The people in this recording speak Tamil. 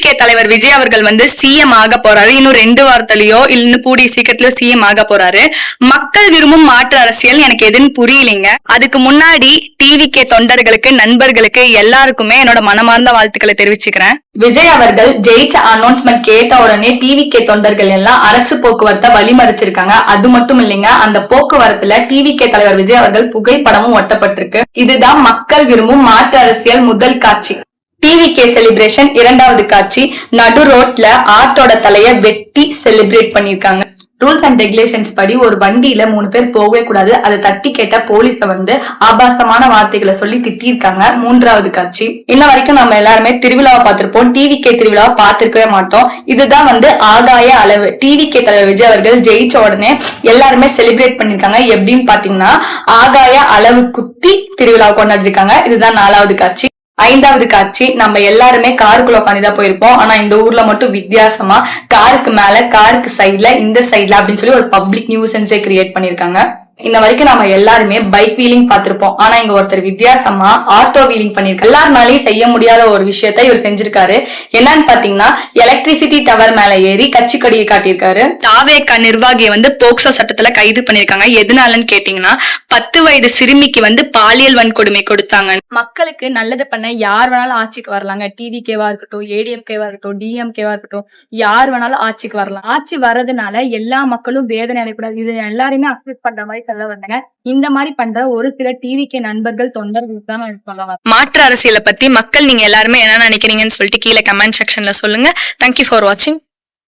டிவிகே தலைவர் விஜய் அவர்கள் வந்து சிஎம் ஆக போறாரு. இன்னும் 2 வாரத்திலயோ இல்ல கூடிய சீக்கிரத்திலயோ சிஎம் ஆக போறாரு. மக்கள் விரும்பும் மாற்று அரசியல் எனக்கு எதுன்னு புரியலைங்க. அதுக்கு முன்னாடி டிவிகே தொண்டர்களுக்கு, நண்பர்களுக்கு எல்லாருக்குமே என்னோட மனமார்ந்த வாழ்த்துக்களை தெரிவிச்சுக்கிறேன். விஜய் அவர்கள் ஜெயிச்ச அனௌன்ஸ்மெண்ட் கேட்ட உடனே டிவிகே தொண்டர்கள் எல்லாம் அரசு போக்குவரத்தை வழிமறிச்சிருக்காங்க. அது மட்டும் இல்லைங்க, அந்த போக்குவரத்துல டிவிகே தலைவர் விஜய் அவர்கள் புகைப்படமும் ஒட்டப்பட்டிருக்கு. இதுதான் மக்கள் விரும்பும் மாற்று அரசியல் முதல் காட்சி. டிவிகே செலிப்ரேஷன் 2வது காட்சி. நடு ரோட்ல ஆட்டோட தலைய வெட்டி செலிப்ரேட் பண்ணிருக்காங்க. ரூல்ஸ் அண்ட் ரெகுலேஷன்ஸ் படி ஒரு வண்டியில 3 பேர் போகவே கூடாது. அதை தட்டி கேட்ட போலீஸ வந்து ஆபாசமான வார்த்தைகளை சொல்லி திட்டிருக்காங்க. 3வது காட்சி. இன்ன வரைக்கும் நம்ம எல்லாருமே திருவிழாவை பார்த்திருப்போம். டிவிகே திருவிழாவை பார்த்திருக்கவே மாட்டோம். இதுதான் வந்து ஆதாய அளவு. டிவிகே தலைவர் விஜய் அவர்கள் ஜெயிச்ச உடனே எல்லாருமே செலிப்ரேட் பண்ணிருக்காங்க. எப்படின்னு பாத்தீங்கன்னா ஆதாய அளவு குத்தி திருவிழாவை கொண்டாடி இருக்காங்க. இதுதான் 4வது காட்சி. 5வது காட்சி. நம்ம எல்லாருமே காருக்குள்ள உட்காந்துதான் போயிருப்போம். ஆனா இந்த ஊர்ல மட்டும் வித்தியாசமா காருக்கு மேல, காருக்கு சைட்ல, இந்த சைட்ல அப்படின்னு சொல்லி ஒரு பப்ளிக் நியூசன்ஸே கிரியேட் பண்ணிருக்காங்க. இன்ன வரைக்கும் நம்ம எல்லாருமே பைக் வீலிங் பார்த்திருப்போம். ஆனா இங்க ஒருத்தர் வித்தியாசமா ஆட்டோ வீலிங் பண்ணிருக்காரு. எல்லாருனாலையும் செய்ய முடியாத ஒரு விஷயத்த இவர் செஞ்சிருக்காரு. என்னன்னு பாத்தீங்கன்னா எலக்ட்ரிசிட்டி டவர் மேல ஏறி கட்சி கொடியை காட்டியிருக்காரு. தாவேகா நிர்வாகியை வந்து போக்சோ சட்டத்துல கைது பண்ணிருக்காங்க. எதனாலன்னு கேட்டீங்கன்னா 10 வயது சிறுமிக்கு வந்து பாலியல் வன்கொடுமை கொடுத்தாங்க. மக்களுக்கு நல்லது பண்ண யார் வேணாலும் ஆட்சிக்கு வரலாங்க. டிவிகேவா இருக்கட்டும், ஏடிஎம்கேவா இருக்கட்டும், டிஎம்கேவா இருக்கட்டும், யார் வேணாலும் ஆட்சிக்கு வரலாம். ஆட்சி வர்றதுனால எல்லா மக்களும் வேதனை அடையக்கூடாது. இது எல்லாருமே அக்சஸ் பண்ற மாதிரி சொல்ல வந்தாங்க. இந்த மாதிரி பண்ற ஒரு சில டிவிகே நண்பர்கள், தொண்டர்களுக்கு தான் நான் சொல்ல வரேன். மாற்று அரசியலை பத்தி மக்கள் நீங்க எல்லாருமே என்ன நினைக்கிறீங்கன்னு சொல்லிட்டு கீழே கமெண்ட் செக்ஷன்ல சொல்லுங்க. தேங்க்யூ ஃபார் வாட்சிங்.